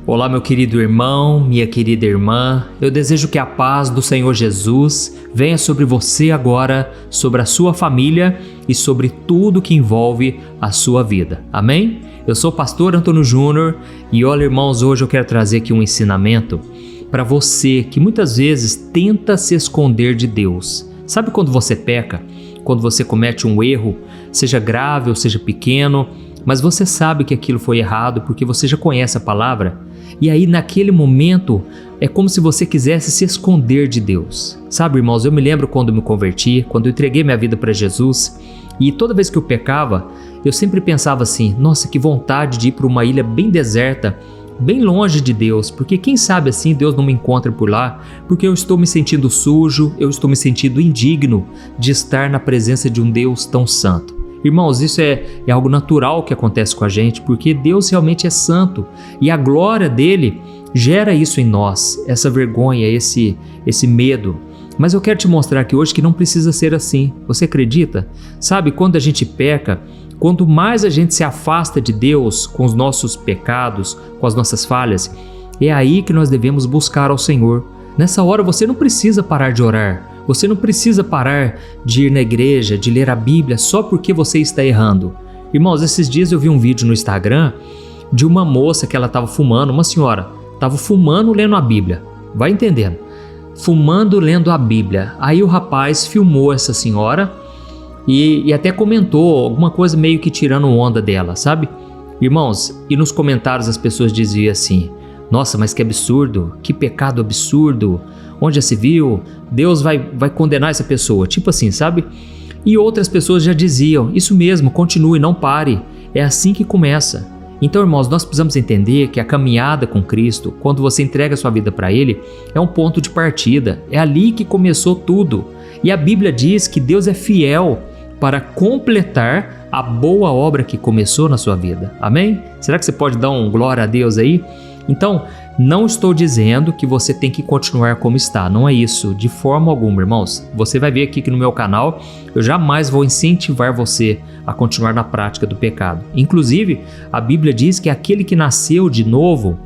Olá, meu querido irmão, minha querida irmã, eu desejo que a paz do Senhor Jesus venha sobre você agora, sobre a sua família e sobre tudo que envolve a sua vida. Amém? Eu sou o pastor Antônio Júnior e olha, irmãos, hoje eu quero trazer aqui um ensinamento para você que muitas vezes tenta se esconder de Deus. Sabe quando você peca? Quando você comete um erro, seja grave ou seja pequeno, mas você sabe que aquilo foi errado porque você já conhece a palavra? E aí naquele momento é como se você quisesse se esconder de Deus. Sabe, irmãos, eu me lembro quando me converti, quando eu entreguei minha vida para Jesus, e toda vez que eu pecava, eu sempre pensava assim, nossa, que vontade de ir para uma ilha bem deserta, bem longe de Deus, porque quem sabe assim Deus não me encontra por lá, porque eu estou me sentindo sujo, eu estou me sentindo indigno de estar na presença de um Deus tão santo. Irmãos, isso é algo natural que acontece com a gente, porque Deus realmente é santo e a glória dele gera isso em nós, essa vergonha, esse medo. Mas eu quero te mostrar aqui hoje que não precisa ser assim. Você acredita? Sabe, quando a gente peca, quanto mais a gente se afasta de Deus com os nossos pecados, com as nossas falhas, é aí que nós devemos buscar ao Senhor. Nessa hora você não precisa parar de orar. Você não precisa parar de ir na igreja, de ler a Bíblia só porque você está errando. Irmãos, esses dias eu vi um vídeo no Instagram de uma moça que ela estava fumando, uma senhora, estava fumando lendo a Bíblia. Vai entendendo? Fumando lendo a Bíblia. Aí o rapaz filmou essa senhora e até comentou alguma coisa meio que tirando onda dela, sabe? Irmãos, e nos comentários as pessoas diziam assim, nossa, mas que absurdo, que pecado absurdo, onde já se viu, Deus vai condenar essa pessoa, tipo assim, sabe? E outras pessoas já diziam, isso mesmo, continue, não pare, é assim que começa. Então, irmãos, nós precisamos entender que a caminhada com Cristo, quando você entrega a sua vida para Ele, é um ponto de partida, é ali que começou tudo. E a Bíblia diz que Deus é fiel para completar a boa obra que começou na sua vida, amém? Será que você pode dar um glória a Deus aí? Então, não estou dizendo que você tem que continuar como está, não é isso, de forma alguma, irmãos. Você vai ver aqui que no meu canal, eu jamais vou incentivar você a continuar na prática do pecado. Inclusive, a Bíblia diz que aquele que nasceu de novo,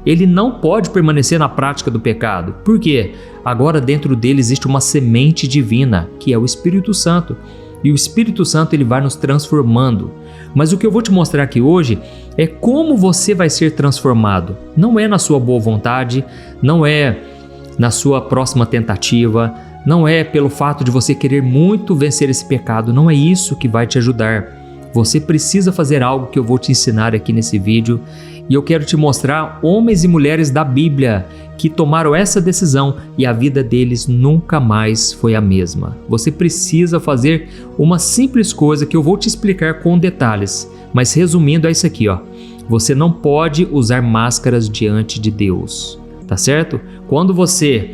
ele não pode permanecer na prática do pecado. Por quê? Agora dentro dele existe uma semente divina, que é o Espírito Santo. E o Espírito Santo ele vai nos transformando. Mas o que eu vou te mostrar aqui hoje é como você vai ser transformado. Não é na sua boa vontade, não é na sua próxima tentativa, não é pelo fato de você querer muito vencer esse pecado, não é isso que vai te ajudar. Você precisa fazer algo que eu vou te ensinar aqui nesse vídeo e eu quero te mostrar homens e mulheres da Bíblia que tomaram essa decisão e a vida deles nunca mais foi a mesma. Você precisa fazer uma simples coisa que eu vou te explicar com detalhes, mas resumindo é isso aqui, ó. Você não pode usar máscaras diante de Deus, tá certo? Quando você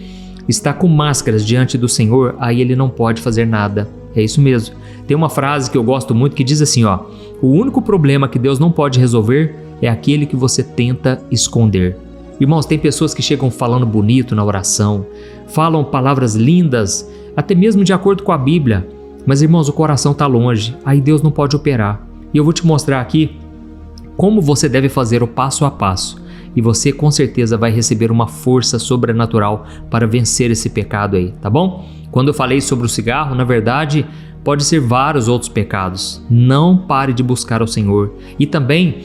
está com máscaras diante do Senhor, aí Ele não pode fazer nada. É isso mesmo. Tem uma frase que eu gosto muito que diz assim, ó: o único problema que Deus não pode resolver é aquele que você tenta esconder. Irmãos, tem pessoas que chegam falando bonito na oração, falam palavras lindas, até mesmo de acordo com a Bíblia, mas irmãos, o coração está longe, aí Deus não pode operar. E eu vou te mostrar aqui como você deve fazer o passo a passo, e você com certeza vai receber uma força sobrenatural para vencer esse pecado aí, tá bom? Quando eu falei sobre o cigarro, na verdade, pode ser vários outros pecados. Não pare de buscar ao Senhor. E também,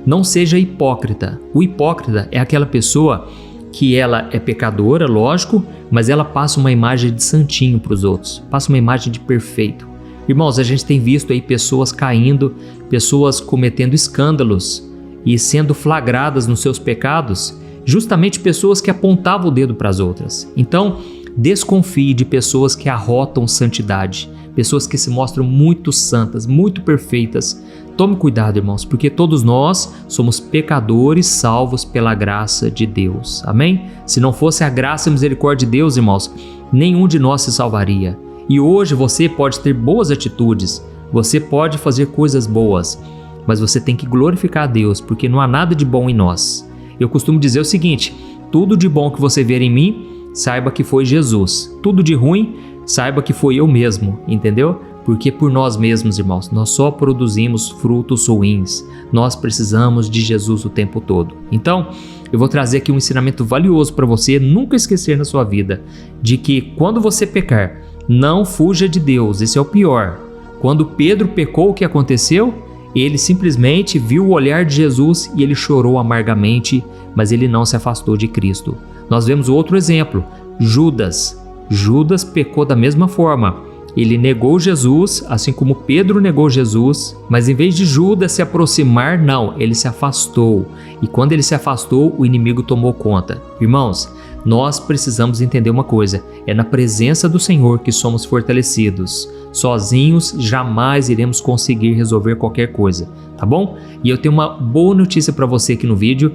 não seja hipócrita. O hipócrita é aquela pessoa que ela é pecadora, lógico, mas ela passa uma imagem de santinho para os outros, passa uma imagem de perfeito. Irmãos, a gente tem visto aí pessoas caindo, pessoas cometendo escândalos e sendo flagradas nos seus pecados, justamente pessoas que apontavam o dedo para as outras. Então, desconfie de pessoas que arrotam santidade, pessoas que se mostram muito santas, muito perfeitas. Tome cuidado, irmãos, porque todos nós somos pecadores salvos pela graça de Deus. Amém? Se não fosse a graça e a misericórdia de Deus, irmãos, nenhum de nós se salvaria. E hoje você pode ter boas atitudes, você pode fazer coisas boas, mas você tem que glorificar a Deus, porque não há nada de bom em nós. Eu costumo dizer o seguinte: tudo de bom que você ver em mim, saiba que foi Jesus. Tudo de ruim, saiba que foi eu mesmo, entendeu? porque por nós mesmos, irmãos, nós só produzimos frutos ruins. Nós precisamos de Jesus o tempo todo. Então, eu vou trazer aqui um ensinamento valioso para você nunca esquecer na sua vida, de que quando você pecar, não fuja de Deus, esse é o pior. Quando Pedro pecou, o que aconteceu? Ele simplesmente viu o olhar de Jesus e ele chorou amargamente, mas ele não se afastou de Cristo. Nós vemos outro exemplo, Judas. Judas pecou da mesma forma. Ele negou Jesus, assim como Pedro negou Jesus, mas em vez de Judas se aproximar, não, ele se afastou. E quando ele se afastou, o inimigo tomou conta. Irmãos, nós precisamos entender uma coisa, é na presença do Senhor que somos fortalecidos. Sozinhos jamais iremos conseguir resolver qualquer coisa, tá bom? E eu tenho uma boa notícia para você aqui no vídeo.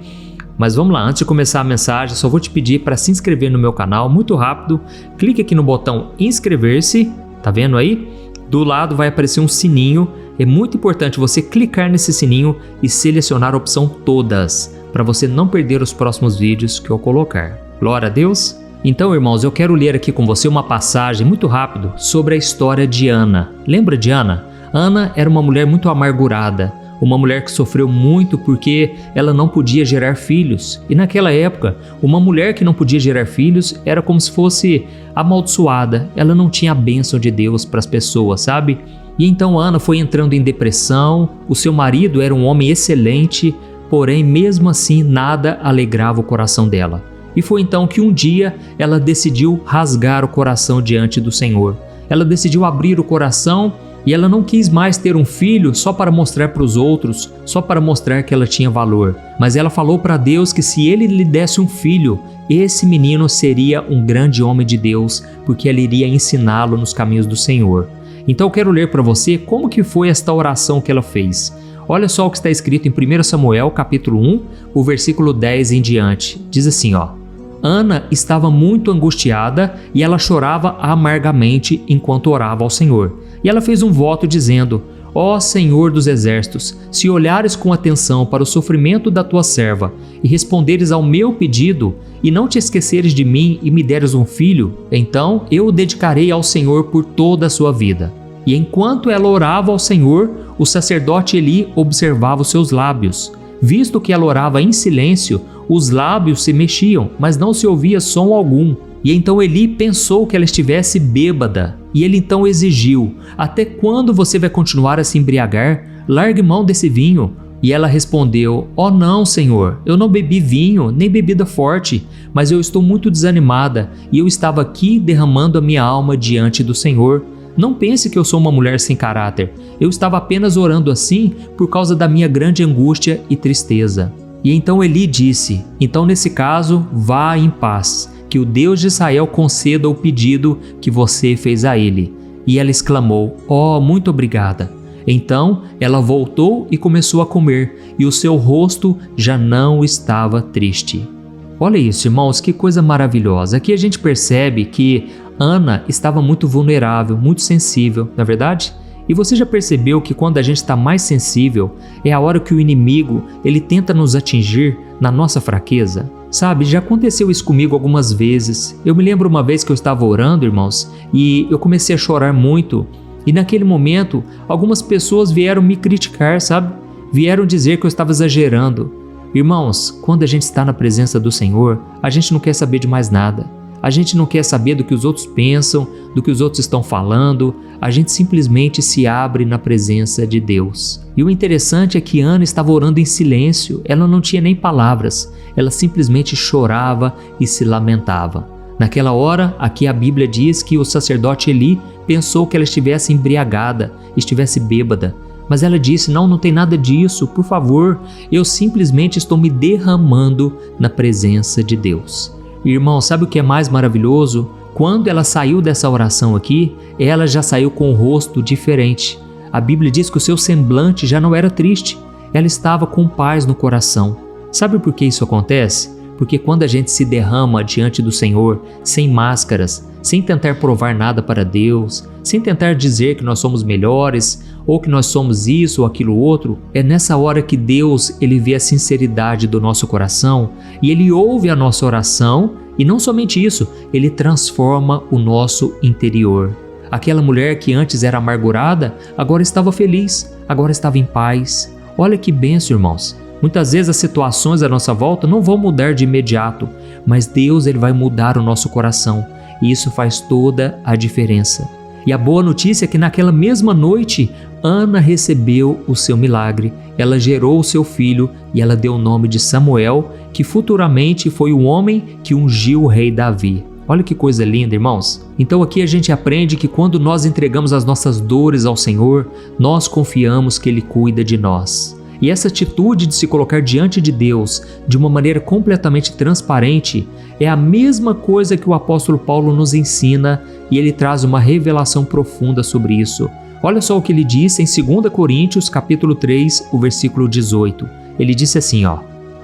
Mas vamos lá, antes de começar a mensagem, só vou te pedir para se inscrever no meu canal, muito rápido. Clique aqui no botão inscrever-se, tá vendo aí? Do lado vai aparecer um sininho, é muito importante você clicar nesse sininho e selecionar a opção todas, para você não perder os próximos vídeos que eu colocar. Glória a Deus! Então, irmãos, eu quero ler aqui com você uma passagem muito rápido sobre a história de Ana. Lembra de Ana? Ana era uma mulher muito amargurada. Uma mulher que sofreu muito porque ela não podia gerar filhos. E naquela época, uma mulher que não podia gerar filhos era como se fosse amaldiçoada. Ela não tinha a bênção de Deus para as pessoas, sabe? E então Ana foi entrando em depressão. O seu marido era um homem excelente, porém mesmo assim nada alegrava o coração dela. E foi então que um dia ela decidiu rasgar o coração diante do Senhor. Ela decidiu abrir o coração e ela não quis mais ter um filho só para mostrar para os outros, só para mostrar que ela tinha valor. Mas ela falou para Deus que se ele lhe desse um filho, esse menino seria um grande homem de Deus, porque ela iria ensiná-lo nos caminhos do Senhor. Então eu quero ler para você como que foi esta oração que ela fez. Olha só o que está escrito em 1 Samuel, capítulo 1, o versículo 10 em diante. Diz assim, ó: Ana estava muito angustiada e ela chorava amargamente enquanto orava ao Senhor. E ela fez um voto dizendo: Ó Senhor dos exércitos, se olhares com atenção para o sofrimento da tua serva e responderes ao meu pedido e não te esqueceres de mim e me deres um filho, então eu o dedicarei ao Senhor por toda a sua vida. E enquanto ela orava ao Senhor, o sacerdote Eli observava os seus lábios. Visto que ela orava em silêncio, os lábios se mexiam, mas não se ouvia som algum. E então Eli pensou que ela estivesse bêbada. E ele então exigiu: Até quando você vai continuar a se embriagar? Largue mão desse vinho. E ela respondeu: Ó não, Senhor, eu não bebi vinho, nem bebida forte, mas eu estou muito desanimada e eu estava aqui derramando a minha alma diante do Senhor. Não pense que eu sou uma mulher sem caráter. Eu estava apenas orando assim por causa da minha grande angústia e tristeza. E então Eli disse: Então nesse caso, vá em paz, que o Deus de Israel conceda o pedido que você fez a ele. E ela exclamou: Ó, muito obrigada. Então ela voltou e começou a comer, e o seu rosto já não estava triste. Olha isso, irmãos, que coisa maravilhosa. Aqui a gente percebe que Ana estava muito vulnerável, muito sensível, não é verdade? E você já percebeu que quando a gente está mais sensível, é a hora que o inimigo ele tenta nos atingir na nossa fraqueza? Sabe, já aconteceu isso comigo algumas vezes. Eu me lembro uma vez que eu estava orando, irmãos, e eu comecei a chorar muito. E naquele momento, algumas pessoas vieram me criticar, sabe? Vieram dizer que eu estava exagerando. Irmãos, quando a gente está na presença do Senhor, a gente não quer saber de mais nada. A gente não quer saber do que os outros pensam, do que os outros estão falando. A gente simplesmente se abre na presença de Deus. E o interessante é que Ana estava orando em silêncio. Ela não tinha nem palavras. Ela simplesmente chorava e se lamentava. Naquela hora, aqui a Bíblia diz que o sacerdote Eli pensou que ela estivesse embriagada, estivesse bêbada. Mas ela disse: não tem nada disso, por favor, eu simplesmente estou me derramando na presença de Deus. Irmão, sabe o que é mais maravilhoso? Quando ela saiu dessa oração aqui, ela já saiu com o rosto diferente. A Bíblia diz que o seu semblante já não era triste, ela estava com paz no coração. Sabe por que isso acontece? Porque quando a gente se derrama diante do Senhor, sem máscaras, sem tentar provar nada para Deus, sem tentar dizer que nós somos melhores, ou que nós somos isso ou aquilo outro, é nessa hora que Deus ele vê a sinceridade do nosso coração e Ele ouve a nossa oração e não somente isso, Ele transforma o nosso interior. Aquela mulher que antes era amargurada, agora estava feliz, agora estava em paz. Olha que bênção, irmãos. Muitas vezes as situações à nossa volta não vão mudar de imediato, mas Deus ele vai mudar o nosso coração e isso faz toda a diferença. E a boa notícia é que naquela mesma noite, Ana recebeu o seu milagre. Ela gerou o seu filho e ela deu o nome de Samuel, que futuramente foi o homem que ungiu o rei Davi. Olha que coisa linda, irmãos. Então aqui a gente aprende que quando nós entregamos as nossas dores ao Senhor, nós confiamos que Ele cuida de nós. E essa atitude de se colocar diante de Deus de uma maneira completamente transparente é a mesma coisa que o apóstolo Paulo nos ensina e ele traz uma revelação profunda sobre isso. Olha só o que ele disse em 2 Coríntios capítulo 3, o versículo 18. Ele disse assim,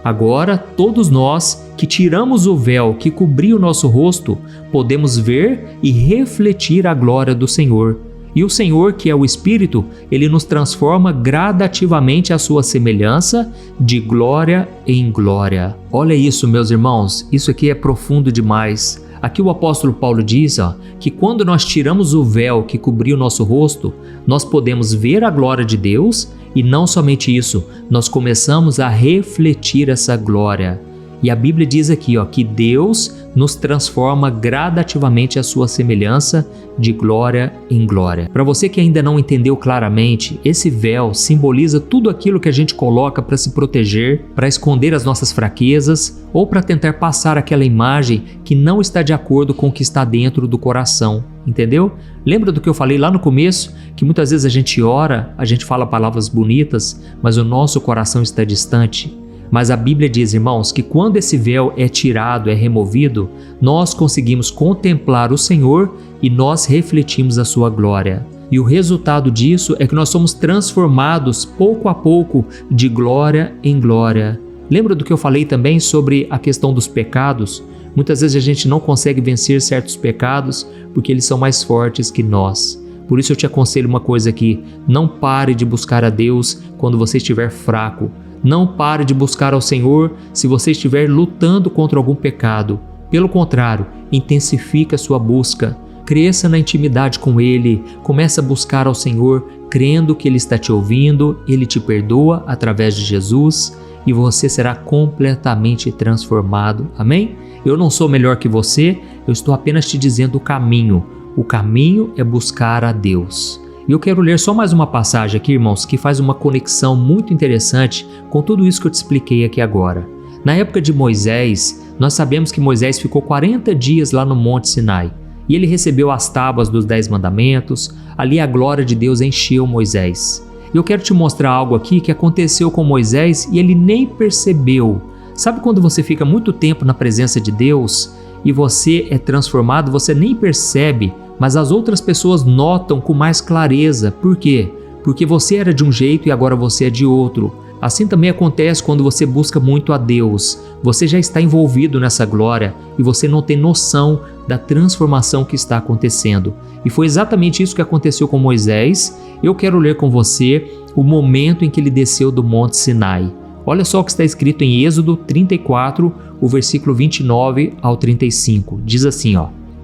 agora todos nós que tiramos o véu que cobria o nosso rosto, podemos ver e refletir a glória do Senhor. E o Senhor, que é o Espírito, Ele nos transforma gradativamente à sua semelhança, de glória em glória. Olha isso, meus irmãos, isso aqui é profundo demais. Aqui o apóstolo Paulo diz que quando nós tiramos o véu que cobria o nosso rosto, nós podemos ver a glória de Deus e não somente isso, nós começamos a refletir essa glória. E a Bíblia diz aqui que Deus nos transforma gradativamente à sua semelhança de glória em glória. Para você que ainda não entendeu claramente, esse véu simboliza tudo aquilo que a gente coloca para se proteger, para esconder as nossas fraquezas ou para tentar passar aquela imagem que não está de acordo com o que está dentro do coração. Entendeu? Lembra do que eu falei lá no começo? Que muitas vezes a gente ora, a gente fala palavras bonitas, mas o nosso coração está distante. Mas a Bíblia diz, irmãos, que quando esse véu é tirado, é removido, nós conseguimos contemplar o Senhor e nós refletimos a sua glória. E o resultado disso é que nós somos transformados pouco a pouco de glória em glória. Lembra do que eu falei também sobre a questão dos pecados? Muitas vezes a gente não consegue vencer certos pecados porque eles são mais fortes que nós. Por isso eu te aconselho uma coisa aqui, não pare de buscar a Deus quando você estiver fraco. Não pare de buscar ao Senhor se você estiver lutando contra algum pecado. Pelo contrário, intensifique a sua busca. Cresça na intimidade com Ele. Comece a buscar ao Senhor, crendo que Ele está te ouvindo, Ele te perdoa através de Jesus e você será completamente transformado. Amém? Eu não sou melhor que você, eu estou apenas te dizendo o caminho. O caminho é buscar a Deus. E eu quero ler só mais uma passagem aqui, irmãos, que faz uma conexão muito interessante com tudo isso que eu te expliquei aqui agora. Na época de Moisés, nós sabemos que Moisés ficou 40 dias lá no Monte Sinai. E ele recebeu as tábuas dos 10 mandamentos, ali a glória de Deus encheu Moisés. E eu quero te mostrar algo aqui que aconteceu com Moisés e ele nem percebeu. Sabe quando você fica muito tempo na presença de Deus e você é transformado, você nem percebe, mas as outras pessoas notam com mais clareza. Por quê? Porque você era de um jeito e agora você é de outro. Assim também acontece quando você busca muito a Deus. Você já está envolvido nessa glória e você não tem noção da transformação que está acontecendo. E foi exatamente isso que aconteceu com Moisés. Eu quero ler com você o momento em que ele desceu do Monte Sinai. Olha só o que está escrito em Êxodo 34, o versículo 29 ao 35. Diz assim,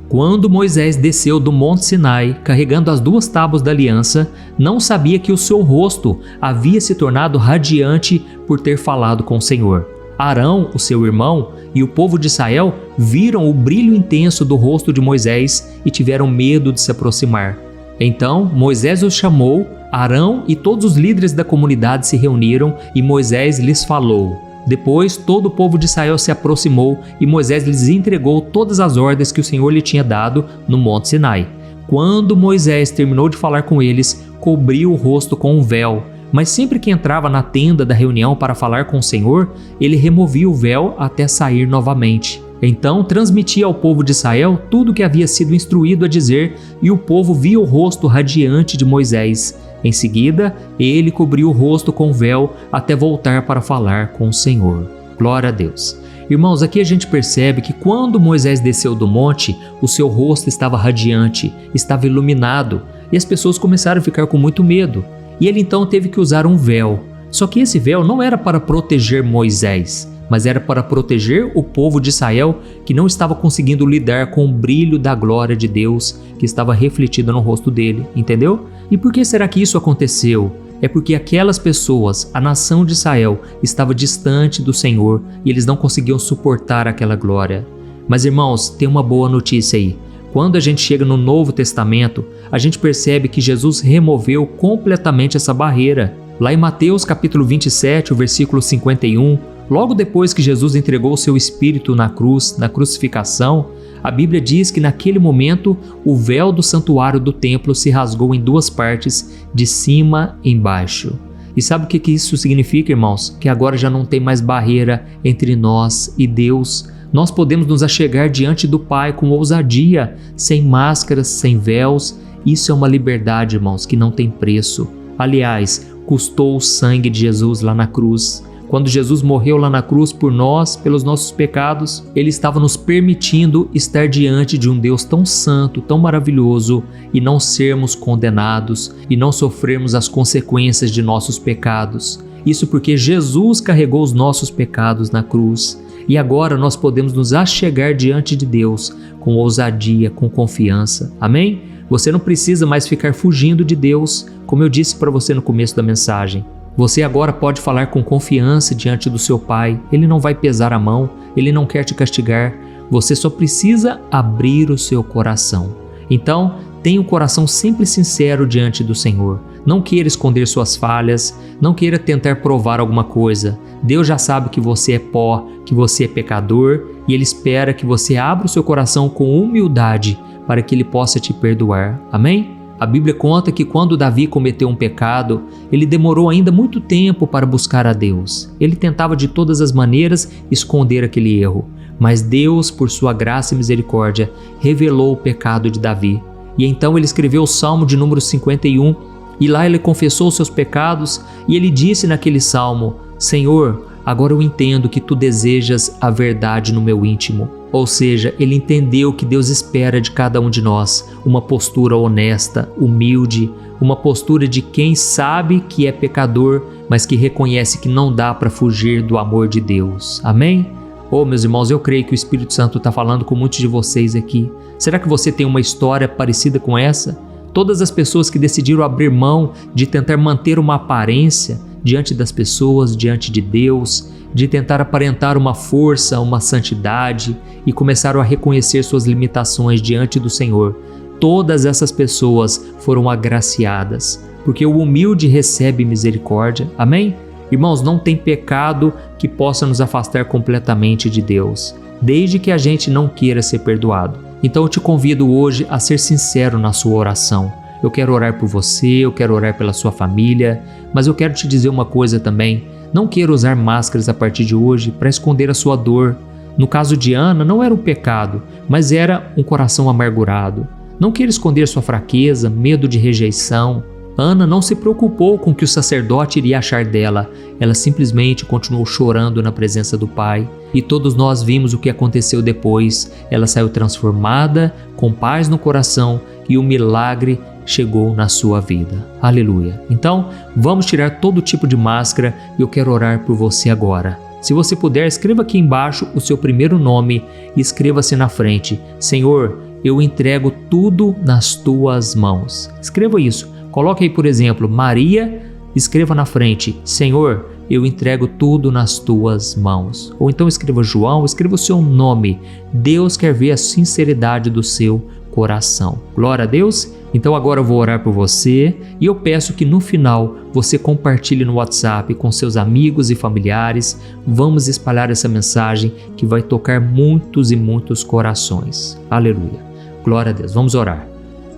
Quando Moisés desceu do Monte Sinai, carregando as 2 tábuas da aliança, não sabia que o seu rosto havia se tornado radiante por ter falado com o Senhor. Arão, o seu irmão, e o povo de Israel viram o brilho intenso do rosto de Moisés e tiveram medo de se aproximar. Então Moisés os chamou, Arão e todos os líderes da comunidade se reuniram e Moisés lhes falou. Depois todo o povo de Israel se aproximou e Moisés lhes entregou todas as ordens que o Senhor lhe tinha dado no Monte Sinai. Quando Moisés terminou de falar com eles, cobriu o rosto com um véu. Mas sempre que entrava na tenda da reunião para falar com o Senhor, ele removia o véu até sair novamente. Então transmitia ao povo de Israel tudo o que havia sido instruído a dizer, e o povo via o rosto radiante de Moisés. Em seguida, ele cobriu o rosto com o véu até voltar para falar com o Senhor. Glória a Deus. Irmãos, aqui a gente percebe que quando Moisés desceu do monte, o seu rosto estava radiante, estava iluminado, e as pessoas começaram a ficar com muito medo. E ele então teve que usar um véu. Só que esse véu não era para proteger Moisés, mas era para proteger o povo de Israel que não estava conseguindo lidar com o brilho da glória de Deus que estava refletido no rosto dele, entendeu? E por que será que isso aconteceu? É porque aquelas pessoas, a nação de Israel, estava distante do Senhor e eles não conseguiam suportar aquela glória. Mas irmãos, tem uma boa notícia aí. Quando a gente chega no Novo Testamento, a gente percebe que Jesus removeu completamente essa barreira. Lá em Mateus capítulo 27, o versículo 51, logo depois que Jesus entregou o seu espírito na cruz, na crucificação, a Bíblia diz que naquele momento o véu do santuário do templo se rasgou em duas partes, de cima e embaixo. E sabe o que isso significa, irmãos? Que agora já não tem mais barreira entre nós e Deus. Nós podemos nos achegar diante do Pai com ousadia, sem máscaras, sem véus. Isso é uma liberdade, irmãos, que não tem preço. Aliás, custou o sangue de Jesus lá na cruz. Quando Jesus morreu lá na cruz por nós, pelos nossos pecados, Ele estava nos permitindo estar diante de um Deus tão santo, tão maravilhoso, e não sermos condenados e não sofrermos as consequências de nossos pecados. Isso porque Jesus carregou os nossos pecados na cruz. E agora nós podemos nos achegar diante de Deus com ousadia, com confiança. Amém? Você não precisa mais ficar fugindo de Deus, como eu disse para você no começo da mensagem. Você agora pode falar com confiança diante do seu Pai. Ele não vai pesar a mão, Ele não quer te castigar. Você só precisa abrir o seu coração. Então, tenha um coração sempre sincero diante do Senhor. Não queira esconder suas falhas, não queira tentar provar alguma coisa. Deus já sabe que você é pó, que você é pecador, e Ele espera que você abra o seu coração com humildade para que Ele possa te perdoar. Amém? A Bíblia conta que quando Davi cometeu um pecado, ele demorou ainda muito tempo para buscar a Deus. Ele tentava de todas as maneiras esconder aquele erro, mas Deus, por sua graça e misericórdia, revelou o pecado de Davi. E então ele escreveu o Salmo de número 51, e lá ele confessou os seus pecados, e ele disse naquele salmo: Senhor, agora eu entendo que Tu desejas a verdade no meu íntimo. Ou seja, ele entendeu que Deus espera de cada um de nós uma postura honesta, humilde, uma postura de quem sabe que é pecador, mas que reconhece que não dá para fugir do amor de Deus. Amém? Oh, meus irmãos, eu creio que o Espírito Santo está falando com muitos de vocês aqui. Será que você tem uma história parecida com essa? Todas as pessoas que decidiram abrir mão de tentar manter uma aparência diante das pessoas, diante de Deus, de tentar aparentar uma força, uma santidade e começaram a reconhecer suas limitações diante do Senhor. Todas essas pessoas foram agraciadas, porque o humilde recebe misericórdia. Amém? Irmãos, não tem pecado que possa nos afastar completamente de Deus, desde que a gente não queira ser perdoado. Então eu te convido hoje a ser sincero na sua oração. Eu quero orar por você, eu quero orar pela sua família, mas eu quero te dizer uma coisa também. Não queira usar máscaras a partir de hoje para esconder a sua dor. No caso de Ana, não era um pecado, mas era um coração amargurado. Não queira esconder sua fraqueza, medo de rejeição. Ana não se preocupou com o que o sacerdote iria achar dela. Ela simplesmente continuou chorando na presença do Pai. E todos nós vimos o que aconteceu depois. Ela saiu transformada, com paz no coração, e o milagre chegou na sua vida. Aleluia. Então, vamos tirar todo tipo de máscara e eu quero orar por você agora. Se você puder, escreva aqui embaixo o seu primeiro nome e escreva-se na frente: Senhor, eu entrego tudo nas Tuas mãos. Escreva isso. Coloque aí, por exemplo, Maria, escreva na frente: Senhor, eu entrego tudo nas Tuas mãos. Ou então escreva João, escreva o seu nome. Deus quer ver a sinceridade do seu coração. Glória a Deus. Então agora eu vou orar por você e eu peço que no final você compartilhe no WhatsApp com seus amigos e familiares. Vamos espalhar essa mensagem que vai tocar muitos e muitos corações. Aleluia. Glória a Deus. Vamos orar.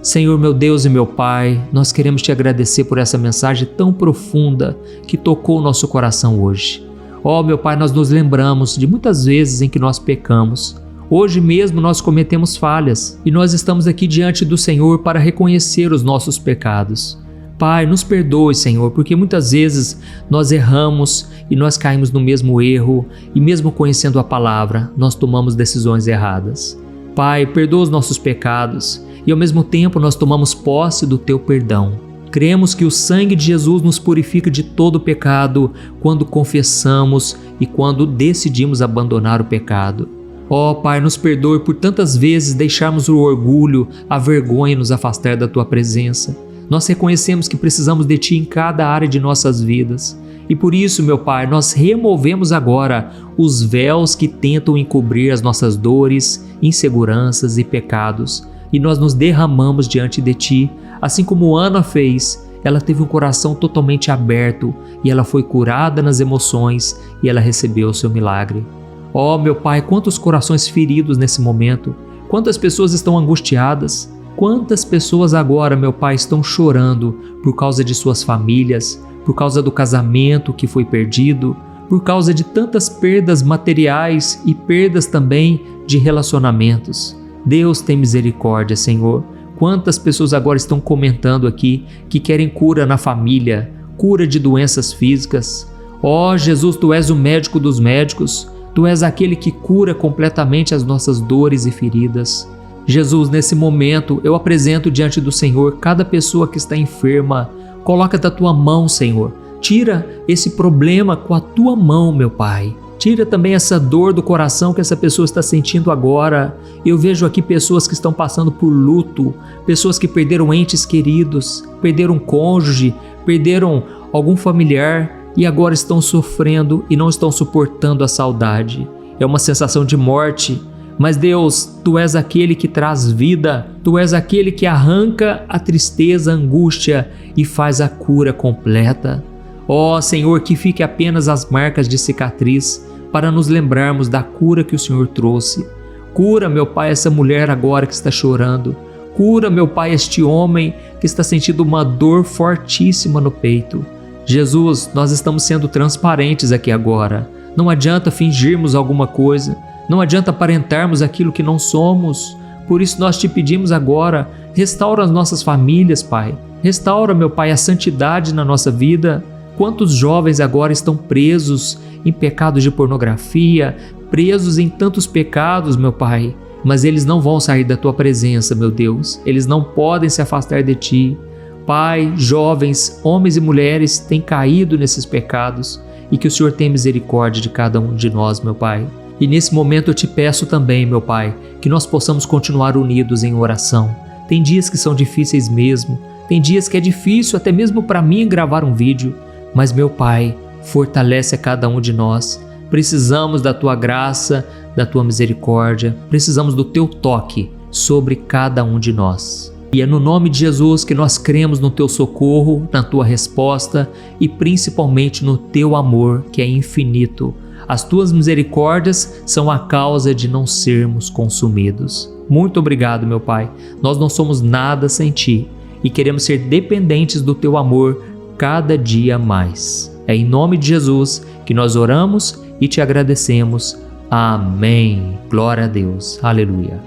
Senhor, meu Deus e meu Pai, nós queremos te agradecer por essa mensagem tão profunda que tocou o nosso coração hoje. Ó, meu Pai, nós nos lembramos de muitas vezes em que nós pecamos. Hoje mesmo nós cometemos falhas e nós estamos aqui diante do Senhor para reconhecer os nossos pecados. Pai, nos perdoe, Senhor, porque muitas vezes nós erramos e nós caímos no mesmo erro e mesmo conhecendo a palavra, nós tomamos decisões erradas. Pai, perdoa os nossos pecados e ao mesmo tempo nós tomamos posse do Teu perdão. Cremos que o sangue de Jesus nos purifica de todo pecado quando confessamos e quando decidimos abandonar o pecado. Ó Pai, nos perdoe por tantas vezes deixarmos o orgulho, a vergonha nos afastar da Tua presença. Nós reconhecemos que precisamos de Ti em cada área de nossas vidas. E por isso, meu Pai, nós removemos agora os véus que tentam encobrir as nossas dores, inseguranças e pecados. E nós nos derramamos diante de Ti, assim como Ana fez. Ela teve um coração totalmente aberto e ela foi curada nas emoções e ela recebeu o seu milagre. Ó, meu Pai, quantos corações feridos nesse momento, quantas pessoas estão angustiadas, quantas pessoas agora, meu Pai, estão chorando por causa de suas famílias, por causa do casamento que foi perdido, por causa de tantas perdas materiais e perdas também de relacionamentos. Deus tem misericórdia, Senhor. Quantas pessoas agora estão comentando aqui que querem cura na família, cura de doenças físicas. Ó Jesus, Tu és o médico dos médicos, Tu és aquele que cura completamente as nossas dores e feridas. Jesus, nesse momento eu apresento diante do Senhor cada pessoa que está enferma. Coloca da Tua mão, Senhor. Tira esse problema com a Tua mão, meu Pai. Tira também essa dor do coração que essa pessoa está sentindo agora. Eu vejo aqui pessoas que estão passando por luto, pessoas que perderam entes queridos, perderam um cônjuge, perderam algum familiar e agora estão sofrendo e não estão suportando a saudade. É uma sensação de morte. Mas Deus, Tu és aquele que traz vida, Tu és aquele que arranca a tristeza, a angústia e faz a cura completa. Ó Senhor, que fique apenas as marcas de cicatriz para nos lembrarmos da cura que o Senhor trouxe. Cura, meu Pai, essa mulher agora que está chorando. Cura, meu Pai, este homem que está sentindo uma dor fortíssima no peito. Jesus, nós estamos sendo transparentes aqui agora. Não adianta fingirmos alguma coisa. Não adianta aparentarmos aquilo que não somos. Por isso nós Te pedimos agora, restaura as nossas famílias, Pai. Restaura, meu Pai, a santidade na nossa vida. Quantos jovens agora estão presos em pecados de pornografia, presos em tantos pecados, meu Pai. Mas eles não vão sair da Tua presença, meu Deus. Eles não podem se afastar de Ti. Pai, jovens, homens e mulheres têm caído nesses pecados e que o Senhor tenha misericórdia de cada um de nós, meu Pai. E nesse momento eu Te peço também, meu Pai, que nós possamos continuar unidos em oração. Tem dias que são difíceis mesmo, tem dias que é difícil até mesmo para mim gravar um vídeo, mas meu Pai, fortalece a cada um de nós. Precisamos da Tua graça, da Tua misericórdia, precisamos do Teu toque sobre cada um de nós. E é no nome de Jesus que nós cremos no Teu socorro, na Tua resposta e principalmente no Teu amor, que é infinito. As Tuas misericórdias são a causa de não sermos consumidos. Muito obrigado, meu Pai. Nós não somos nada sem Ti e queremos ser dependentes do Teu amor cada dia mais. É em nome de Jesus que nós oramos e Te agradecemos. Amém. Glória a Deus. Aleluia.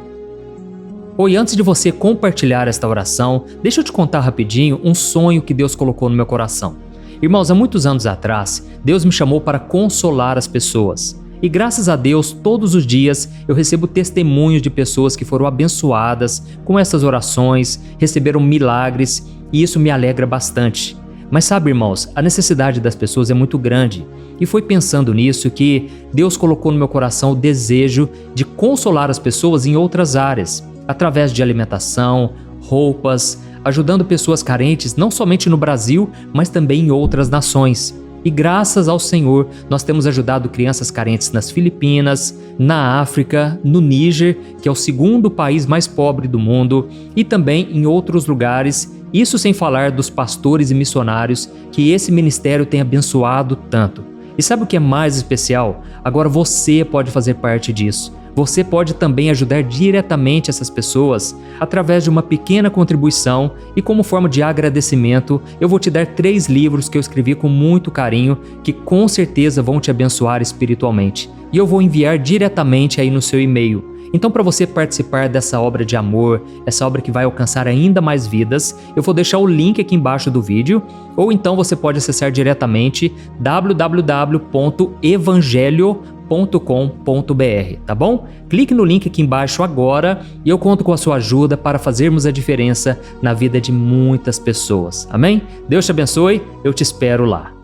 Oi, antes de você compartilhar esta oração, deixa eu te contar rapidinho um sonho que Deus colocou no meu coração. Irmãos, há muitos anos atrás, Deus me chamou para consolar as pessoas. E graças a Deus, todos os dias eu recebo testemunhos de pessoas que foram abençoadas com essas orações, receberam milagres e isso me alegra bastante. Mas sabe, irmãos, a necessidade das pessoas é muito grande. E foi pensando nisso que Deus colocou no meu coração o desejo de consolar as pessoas em outras áreas, através de alimentação, roupas, ajudando pessoas carentes não somente no Brasil, mas também em outras nações. E graças ao Senhor, nós temos ajudado crianças carentes nas Filipinas, na África, no Níger, que é o segundo país mais pobre do mundo, e também em outros lugares, isso sem falar dos pastores e missionários que esse ministério tem abençoado tanto. E sabe o que é mais especial? Agora você pode fazer parte disso. Você pode também ajudar diretamente essas pessoas através de uma pequena contribuição e como forma de agradecimento, eu vou te dar 3 livros que eu escrevi com muito carinho que com certeza vão te abençoar espiritualmente. E eu vou enviar diretamente aí no seu e-mail. Então, para você participar dessa obra de amor, essa obra que vai alcançar ainda mais vidas, eu vou deixar o link aqui embaixo do vídeo, ou então você pode acessar diretamente www.evangelio.com.br. tá bom? Clique no link aqui embaixo agora e eu conto com a sua ajuda para fazermos a diferença na vida de muitas pessoas. Amém? Deus te abençoe, eu te espero lá.